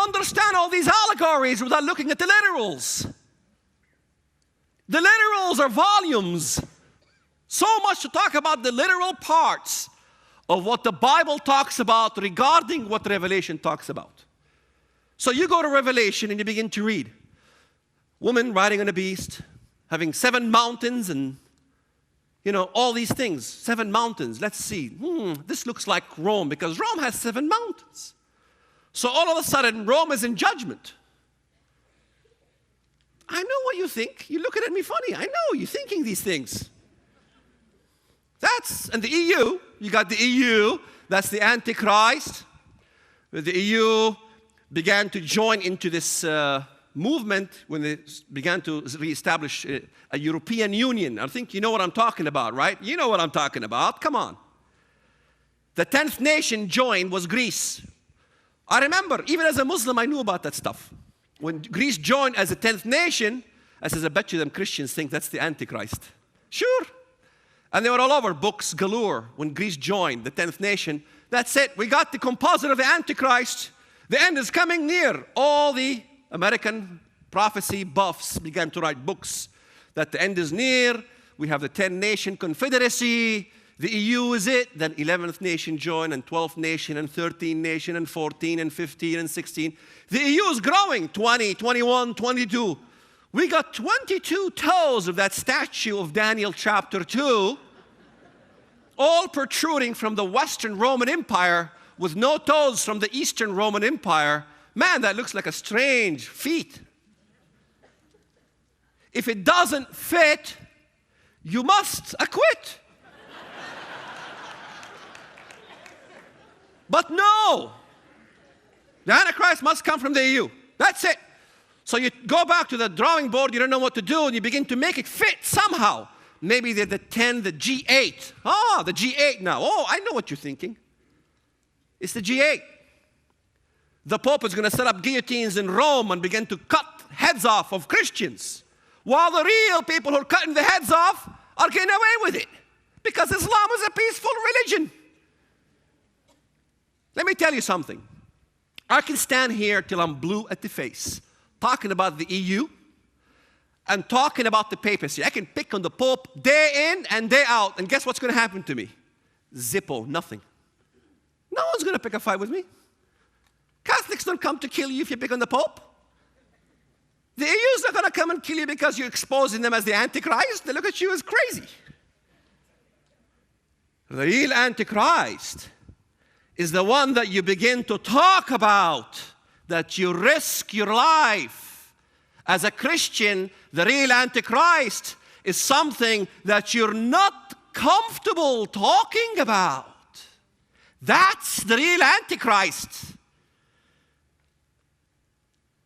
understand all these allegories without looking at the literals. The literals are volumes. So much to talk about the literal parts of what the Bible talks about regarding what Revelation talks about. So you go to Revelation and you begin to read. Woman riding on a beast, having 7 mountains and, all these things. 7 mountains. Let's see. This looks like Rome because Rome has 7 mountains. So all of a sudden, Rome is in judgment. I know what you think. You're looking at me funny. I know you're thinking these things. And the EU, you got the EU, that's the Antichrist. The EU began to join into this movement when they began to reestablish a European Union. I think you know what I'm talking about, right? You know what I'm talking about. Come on. The 10th nation joined was Greece. I remember, even as a Muslim, I knew about that stuff. When Greece joined as a 10th nation, I said, I bet you them Christians think that's the Antichrist. Sure. And they were all over, books galore. When Greece joined the 10th nation, that's it. We got the composite of the Antichrist. The end is coming near. All the American prophecy buffs began to write books that the end is near. We have the 10-nation confederacy. The EU is it. Then 11th nation joined, and 12th nation, and 13th nation, and 14, and 15, and 16. The EU is growing, 20, 21, 22. We got 22 toes of that statue of Daniel chapter 2, all protruding from the Western Roman Empire with no toes from the Eastern Roman Empire. Man, that looks like a strange feat. If it doesn't fit, you must acquit. But no, the Antichrist must come from the EU. That's it. So you go back to the drawing board, you don't know what to do, and you begin to make it fit somehow. Maybe they're the 10, the G8. The G8 now. I know what you're thinking. It's the G8. The Pope is going to set up guillotines in Rome and begin to cut heads off of Christians, while the real people who are cutting the heads off are getting away with it, because Islam is a peaceful religion. Let me tell you something. I can stand here till I'm blue at the face, talking about the EU and talking about the papacy. I can pick on the Pope day in and day out, and guess what's going to happen to me? Zippo, nothing. No one's going to pick a fight with me. Catholics don't come to kill you if you pick on the Pope. The EU is not going to come and kill you because you're exposing them as the Antichrist. They look at you as crazy. The real Antichrist is the one that you begin to talk about, that you risk your life. As a Christian, the real Antichrist is something that you're not comfortable talking about. That's the real Antichrist.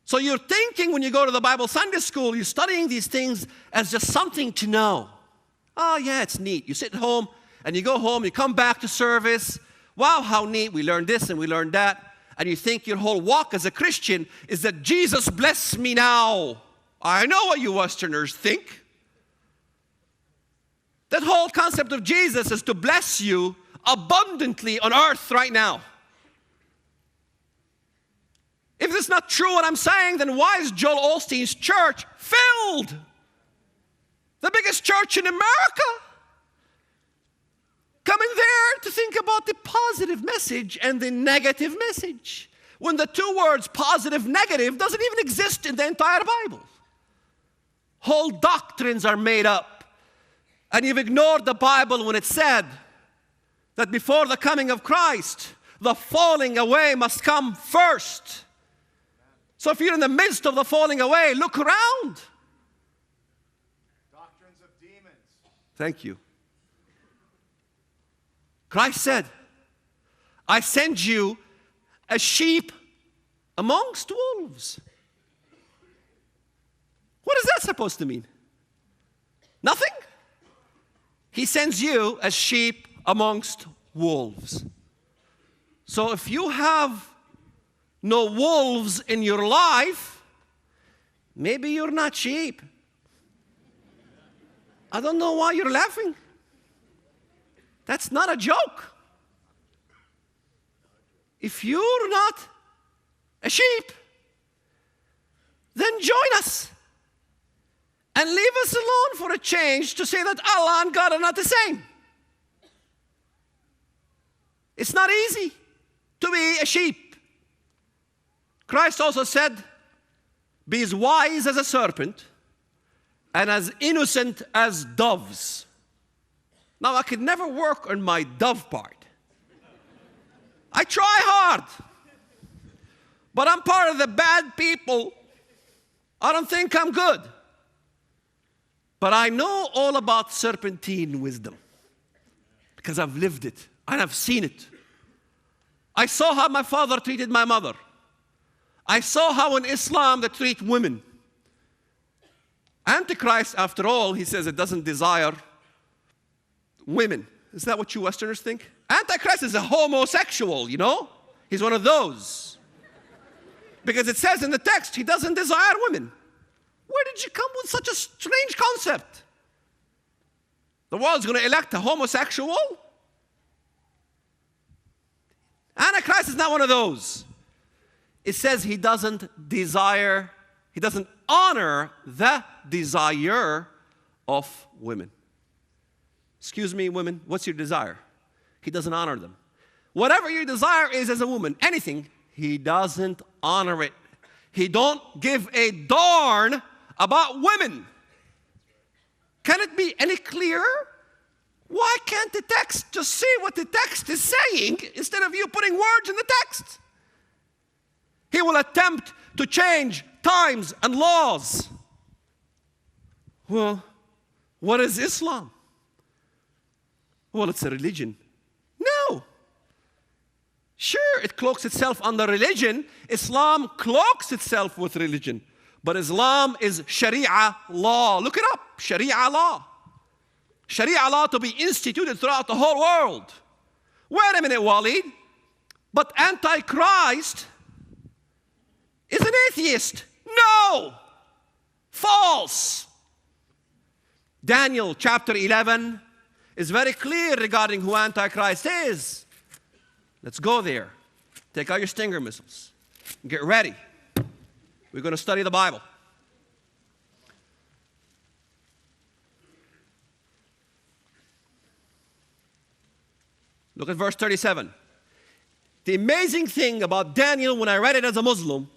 So you're thinking when you go to the Bible Sunday school, you're studying these things as just something to know. Oh yeah, it's neat. You sit at home and you go home, you come back to service. Wow, how neat. We learned this and we learned that. And you think your whole walk as a Christian is that Jesus bless me now. I know what you Westerners think. That whole concept of Jesus is to bless you abundantly on earth right now. If it's not true what I'm saying, then why is Joel Osteen's church filled? The biggest church in America. Coming there to think about the positive message and the negative message, when the two words positive, negative doesn't even exist in the entire Bible. Whole doctrines are made up. And you've ignored the Bible when it said that before the coming of Christ, the falling away must come first. So if you're in the midst of the falling away, look around. Doctrines of demons. Thank you. Christ said, I send you as sheep amongst wolves. What is that supposed to mean? Nothing? He sends you as sheep amongst wolves. So if you have no wolves in your life, maybe you're not sheep. I don't know why you're laughing. That's not a joke. If you're not a sheep, then join us. And leave us alone for a change to say that Allah and God are not the same. It's not easy to be a sheep. Christ also said, be as wise as a serpent and as innocent as doves. Now, I could never work on my dove part. I try hard. But I'm part of the bad people. I don't think I'm good. But I know all about serpentine wisdom because I've lived it and I've seen it. I saw how my father treated my mother. I saw how in Islam they treat women. Antichrist, after all, he says it doesn't desire women. Is that what you Westerners think? Antichrist is a homosexual, you know? He's one of those. Because it says in the text, he doesn't desire women. Where did you come with such a strange concept? The world's going to elect a homosexual? Antichrist is not one of those. It says he doesn't desire, he doesn't honor the desire of women. Excuse me, women, what's your desire? He doesn't honor them. Whatever your desire is as a woman, anything, he doesn't honor it. He don't give a darn about women. Can it be any clearer? Why can't the text just say what the text is saying instead of you putting words in the text? He will attempt to change times and laws. Well, what is Islam? Well, it's a religion. No. Sure, it cloaks itself under religion. Islam cloaks itself with religion. But Islam is Sharia law. Look it up. Sharia law. Sharia law to be instituted throughout the whole world. Wait a minute, Walid. But Antichrist is an atheist. No. False. Daniel chapter 11 is very clear regarding who Antichrist is. Let's go there. Take out your Stinger missiles. Get ready. We're going to study the Bible. Look at verse 37. The amazing thing about Daniel when I read it as a Muslim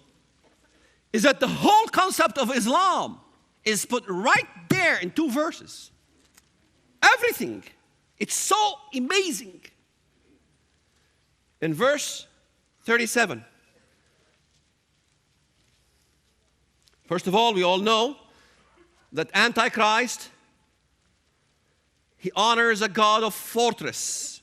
is that the whole concept of Islam is put right there in 2 verses. Everything. It's so amazing. In verse 37, first of all, we all know that Antichrist, he honors a God of fortress.